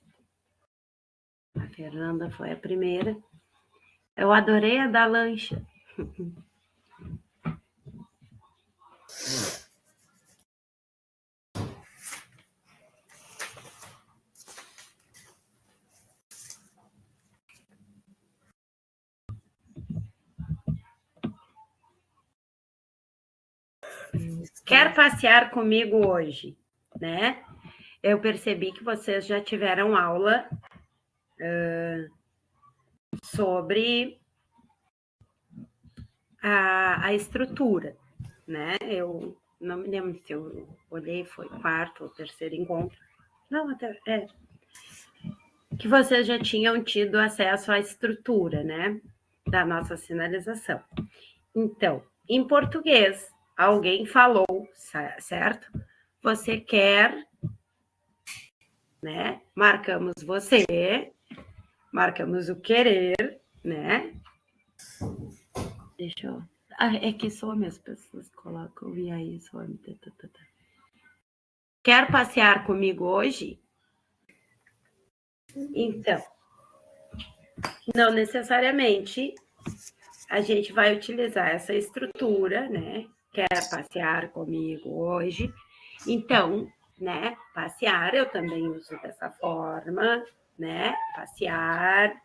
A Fernanda foi a primeira. Eu adorei a da lancha. Quer passear comigo hoje, né? Eu percebi que vocês já tiveram aula sobre a estrutura, né? Eu não me lembro se eu olhei, foi quarto ou terceiro encontro. Não, até que vocês já tinham tido acesso à estrutura, né? Da nossa sinalização. Então, em português, alguém falou, certo? Você quer, né? Marcamos você, marcamos o querer, né? Deixa eu. É que some as pessoas colocam e aí some. Quer passear comigo hoje? Então, não necessariamente a gente vai utilizar essa estrutura, né? Quer passear comigo hoje? Então, né? Passear eu também uso dessa forma, né? Passear,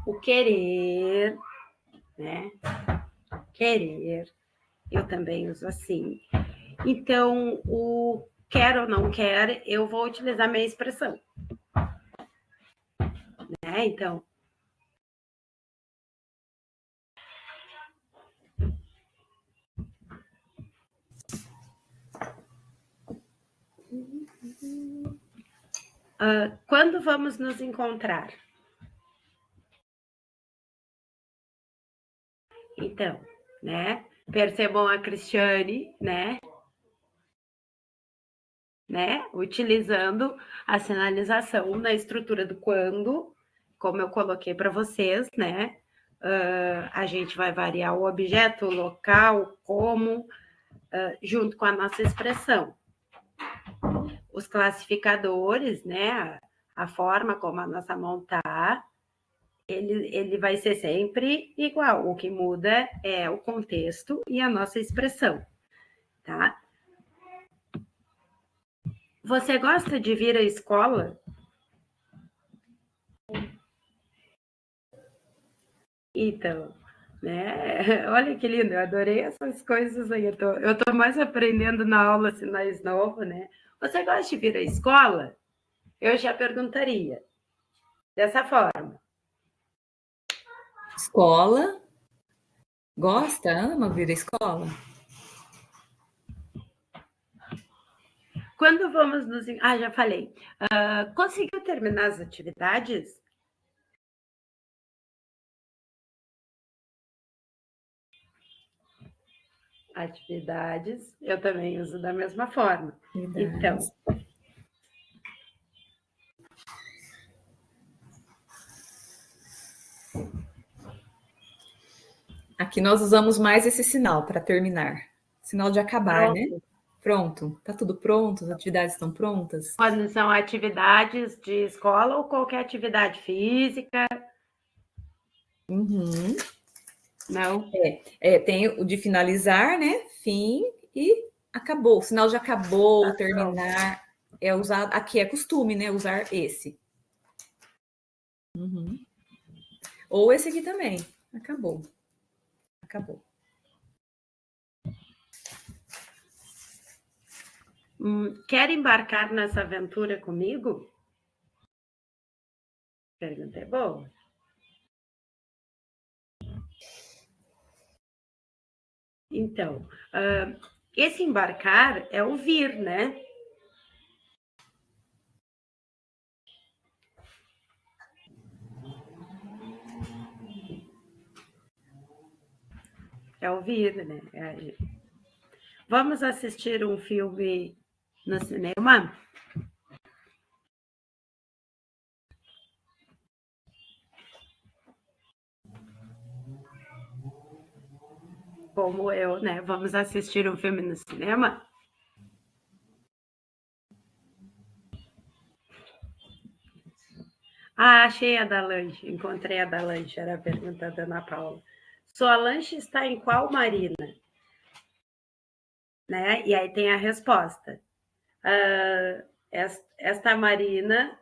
o querer, né? Querer, eu também uso assim. Então, o quer ou não quer, eu vou utilizar minha expressão. Né? Então, quando vamos nos encontrar? Então, né? Percebam a Cristiane, né? Utilizando a sinalização na estrutura do quando, como eu coloquei para vocês, né? A gente vai variar o objeto, o local, como, junto com a nossa expressão. Os classificadores, né? A forma como a nossa mão está, ele vai ser sempre igual. O que muda é o contexto e a nossa expressão, tá? Você gosta de vir à escola? Então, né? Olha que lindo, eu adorei essas coisas aí. Eu tô mais aprendendo na aula Sinais Novo, né? Você gosta de vir à escola? Eu já perguntaria dessa forma. Escola. Gosta? Ama vir à escola? Quando vamos nos... Ah, já falei. Conseguiu terminar as atividades? Atividades, eu também uso da mesma forma. Então, aqui nós usamos mais esse sinal para terminar. Sinal de acabar, pronto. Né? Pronto. Tá tudo pronto? As atividades estão prontas? Quando são atividades de escola ou qualquer atividade física? Uhum. Não? Tem o de finalizar, né? Fim e acabou. O sinal de acabou, terminar, é usado. Aqui é costume, né? Usar esse. Uhum. Ou esse aqui também. Acabou. Acabou. Quer embarcar nessa aventura comigo? Pergunta é boa. Então, esse embarcar é o vir, né? É o vir, né? Vamos assistir um filme no cinema? Como eu, né? Vamos assistir um filme no cinema? Achei a da lanche. Encontrei a da lanche. Era a pergunta da Ana Paula. Sua lanche está em qual marina? Né? E aí tem a resposta. Esta marina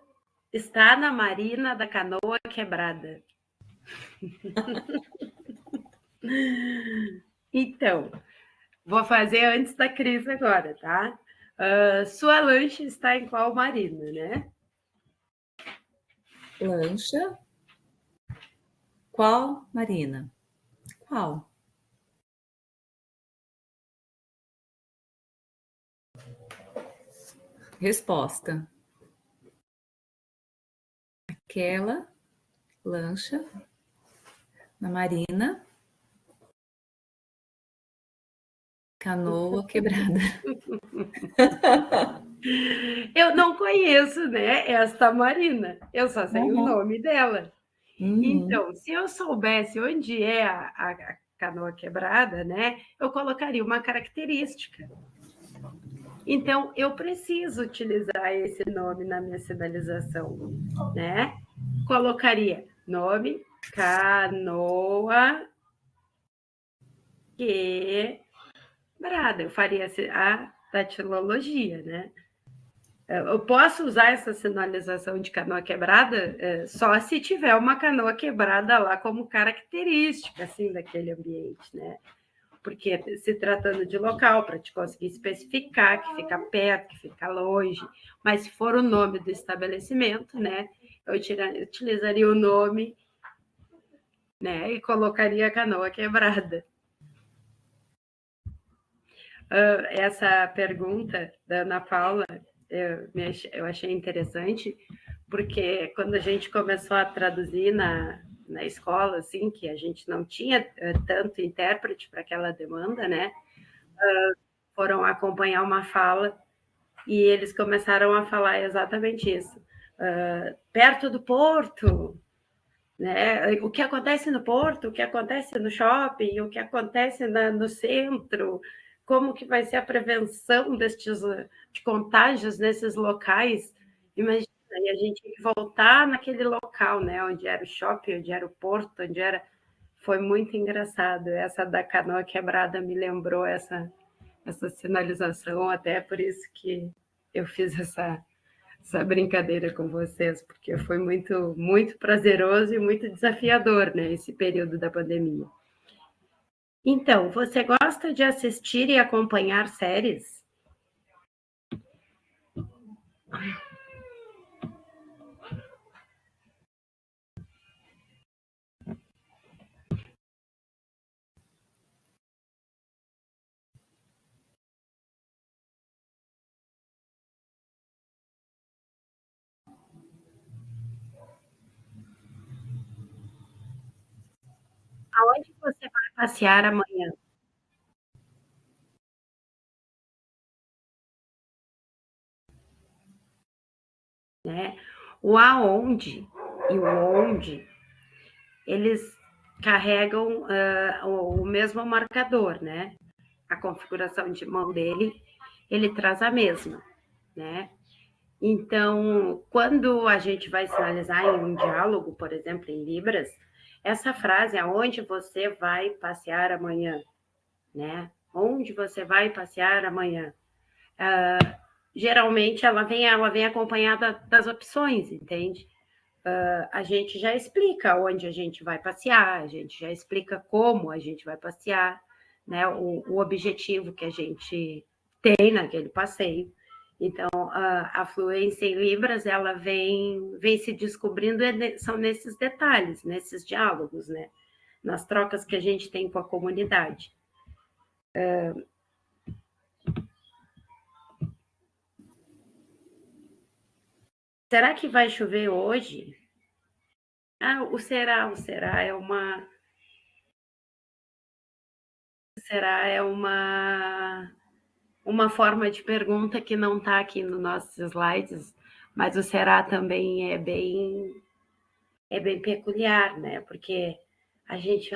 está na marina da Canoa Quebrada. Então, vou fazer antes da Cris agora, tá? Sua lancha está em qual marina, né? Lancha. Qual marina? Qual? Resposta. Aquela lancha na marina, Canoa Quebrada. Eu não conheço, né, esta marina. Eu só sei o nome dela. Então, se eu soubesse onde é a Canoa Quebrada, né, eu colocaria uma característica. Então, eu preciso utilizar esse nome na minha sinalização, né? Colocaria nome, Canoa Quebrada. Eu faria a datilologia, né? Eu posso usar essa sinalização de canoa quebrada só se tiver uma canoa quebrada lá como característica, assim, daquele ambiente, né? porque se tratando de local, para te conseguir especificar que fica perto, que fica longe, mas se for o nome do estabelecimento, né, eu utilizaria o nome, né, e colocaria Canoa Quebrada. Essa pergunta da Ana Paula, eu achei interessante, porque quando a gente começou a traduzir na escola, assim, que a gente não tinha tanto intérprete para aquela demanda, né? Foram acompanhar uma fala e eles começaram a falar exatamente isso. Perto do porto, né? O que acontece no porto, o que acontece no shopping, o que acontece no centro, como que vai ser a prevenção de contágios nesses locais. Imagina, e a gente tinha que voltar naquele local, né? Onde era o shopping, onde era o porto, onde era... Foi muito engraçado. Essa da Canoa Quebrada me lembrou essa sinalização, até por isso que eu fiz essa brincadeira com vocês, porque foi muito, muito prazeroso e muito desafiador, né, esse período da pandemia. Então, você gosta de assistir e acompanhar séries? Aonde você vai passear amanhã? Né? O aonde e o onde, eles carregam o mesmo marcador, né? A configuração de mão dele, ele traz a mesma, né? Então, quando a gente vai sinalizar em um diálogo, por exemplo, em Libras, essa frase, aonde você vai passear amanhã, né? Onde você vai passear amanhã? Geralmente ela vem acompanhada das opções, entende? A gente já explica onde a gente vai passear, a gente já explica como a gente vai passear, né? O objetivo que a gente tem naquele passeio. Então, a fluência em Libras, ela vem se descobrindo, são nesses detalhes, nesses diálogos, né? Nas trocas que a gente tem com a comunidade. Será que vai chover hoje? O será é uma... Será é uma forma de pergunta que não está aqui nos nossos slides, mas o será também é bem peculiar, né? Porque a gente,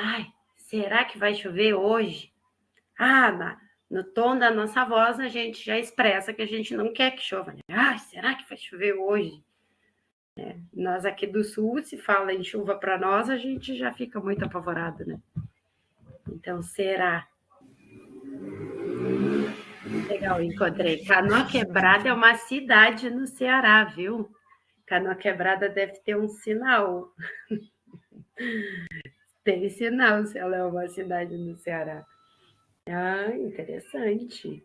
será que vai chover hoje? No tom da nossa voz, a gente já expressa que a gente não quer que chova, né? Será que vai chover hoje? Nós aqui do Sul, se fala em chuva para nós, a gente já fica muito apavorado, né? Então, será? Legal, encontrei. Canoa Quebrada é uma cidade no Ceará, viu? Canoa Quebrada deve ter um sinal. Tem sinal se ela é uma cidade no Ceará. Interessante.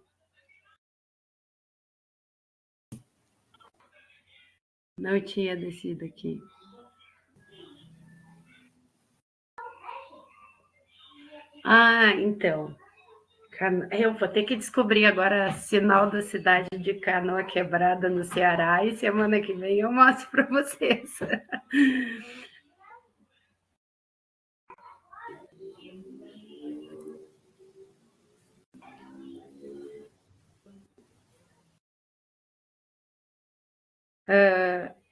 Não tinha descido aqui. Então. Eu vou ter que descobrir agora sinal da cidade de Canoa Quebrada, no Ceará, e semana que vem eu mostro para vocês.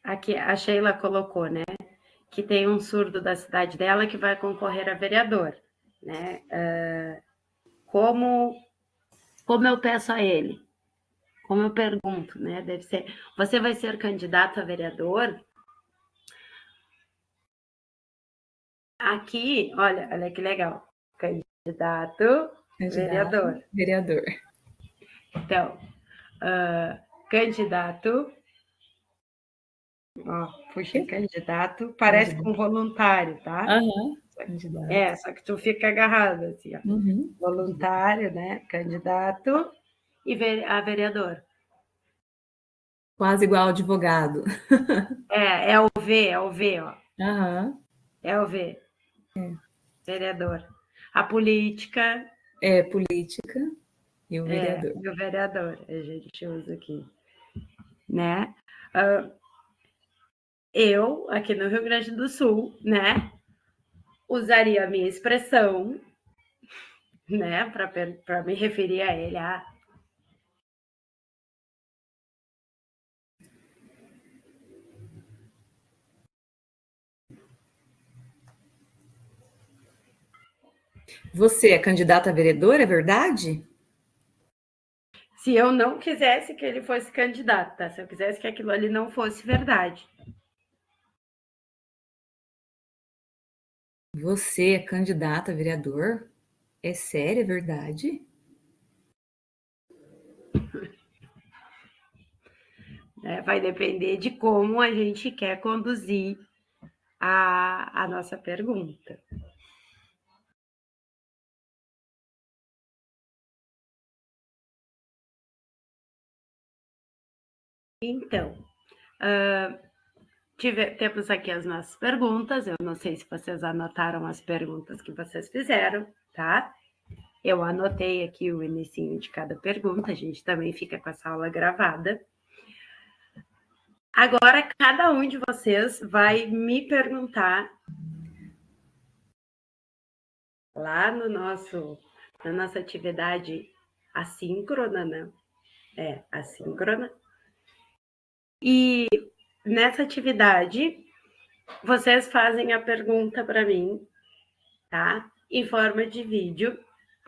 Aqui a Sheila colocou, né, que tem um surdo da cidade dela que vai concorrer a vereador, né? Como eu peço a ele? Como eu pergunto, né? Deve ser, você vai ser candidato a vereador? Aqui, olha que legal. Candidato, vereador. Vereador. Então, candidato... puxa, candidato, parece com voluntário, tá? Uhum. Candidato. Só que tu fica agarrado, assim, ó. Uhum. Voluntário, né? Candidato e a vereador. Quase igual advogado. É o V, ó. Aham. É o V. Vereador. A política É política e o vereador. e o vereador, a gente usa aqui, né? Eu, aqui no Rio Grande do Sul, né, usaria a minha expressão, né, para me referir a ele. Você é candidata a vereador, é verdade? Se eu não quisesse que ele fosse candidato, tá? Se eu quisesse que aquilo ali não fosse verdade. Você é candidata a vereador? É sério, é verdade? Vai depender de como a gente quer conduzir a nossa pergunta. Então, temos aqui as nossas perguntas. Eu não sei se vocês anotaram as perguntas que vocês fizeram, tá? Eu anotei aqui o inicinho de cada pergunta. A gente também fica com essa aula gravada. Agora, cada um de vocês vai me perguntar lá na nossa atividade assíncrona, né? Assíncrona. E nessa atividade, vocês fazem a pergunta para mim, tá? Em forma de vídeo.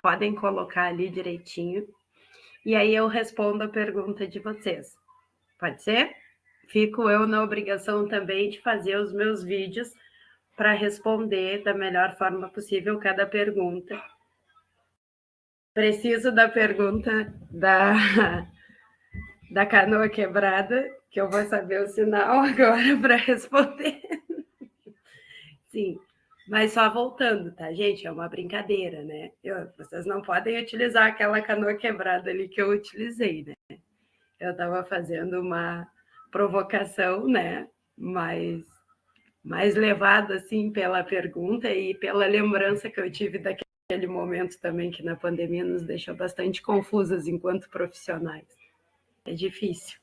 Podem colocar ali direitinho. E aí eu respondo a pergunta de vocês. Pode ser? Fico eu na obrigação também de fazer os meus vídeos para responder da melhor forma possível cada pergunta. Preciso da pergunta da canoa quebrada, que eu vou saber o sinal agora para responder. Sim, mas só voltando, tá, gente? É uma brincadeira, né? Vocês não podem utilizar aquela canoa quebrada ali que eu utilizei, né? Eu estava fazendo uma provocação, né? Mais levado assim pela pergunta e pela lembrança que eu tive daquele momento também que na pandemia nos deixou bastante confusas enquanto profissionais. É difícil.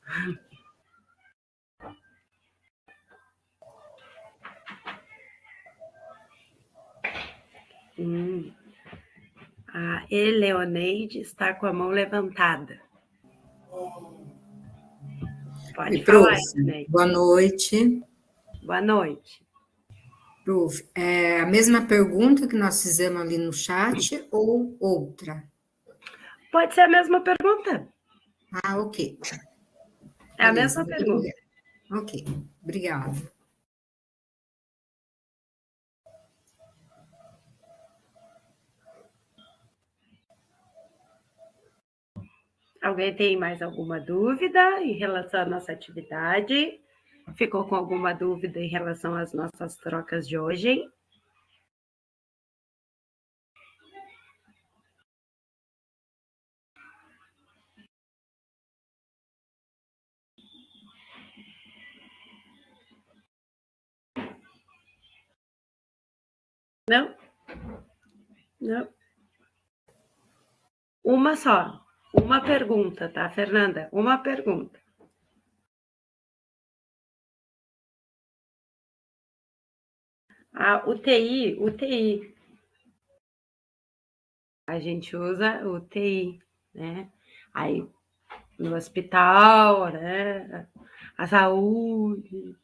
A Eleoneide está com a mão levantada. Pode falar, Eleoneide. Boa noite. Boa noite. Prof, é a mesma pergunta que nós fizemos ali no chat ou outra? Pode ser a mesma pergunta. Ok. É a mesma pergunta. Ok, obrigada. Alguém tem mais alguma dúvida em relação à nossa atividade? Ficou com alguma dúvida em relação às nossas trocas de hoje? Não? Não. Uma só. Uma pergunta, tá, Fernanda? Uma pergunta. A UTI. A gente usa UTI, né? Aí, no hospital, né? A saúde.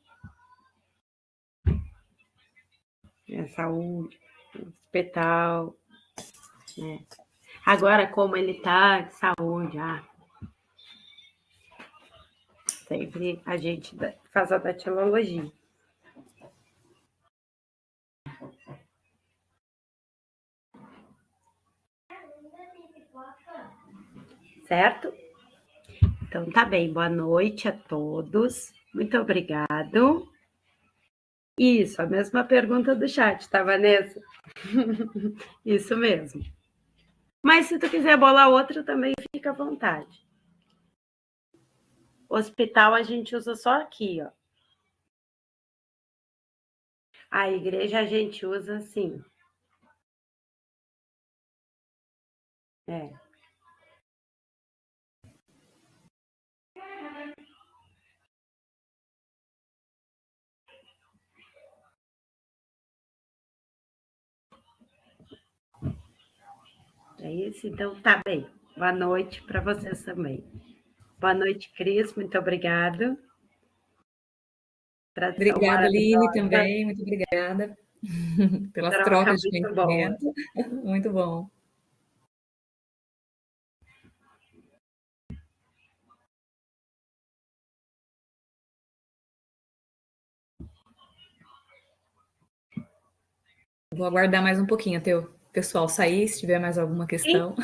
Hospital, né? Agora, como ele tá de saúde, sempre a gente faz a datilologia. Certo? Então, tá bem. Boa noite a todos. Muito obrigado. Isso, a mesma pergunta do chat, tá, Vanessa? Isso mesmo. Mas se tu quiser bolar outra, também fica à vontade. Hospital a gente usa só aqui, ó. A igreja a gente usa assim. É. É isso, então tá bem. Boa noite para vocês também. Boa noite, Cris, muito obrigado. Tradução Obrigada, Aline, maravilhosa, também. Muito obrigada pelas troca trocas de muito boa. conhecimento. Muito bom. Vou aguardar mais um pouquinho até o pessoal sair, se tiver mais alguma questão.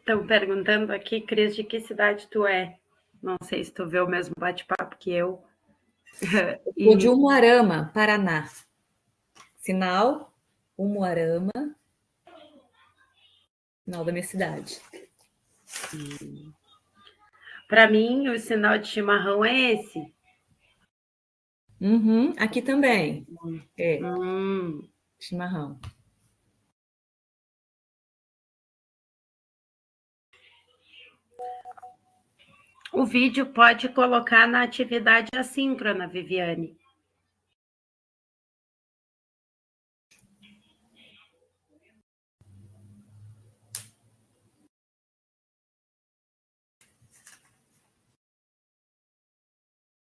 Estão perguntando aqui, Cris, de que cidade tu é? Não sei se tu vê o mesmo bate-papo que eu. Sou de Umuarama, Paraná. Sinal, Umuarama, sinal da minha cidade. Para mim, o sinal de chimarrão é esse. Uhum, aqui também. É, chimarrão. O vídeo pode colocar na atividade assíncrona, Viviane.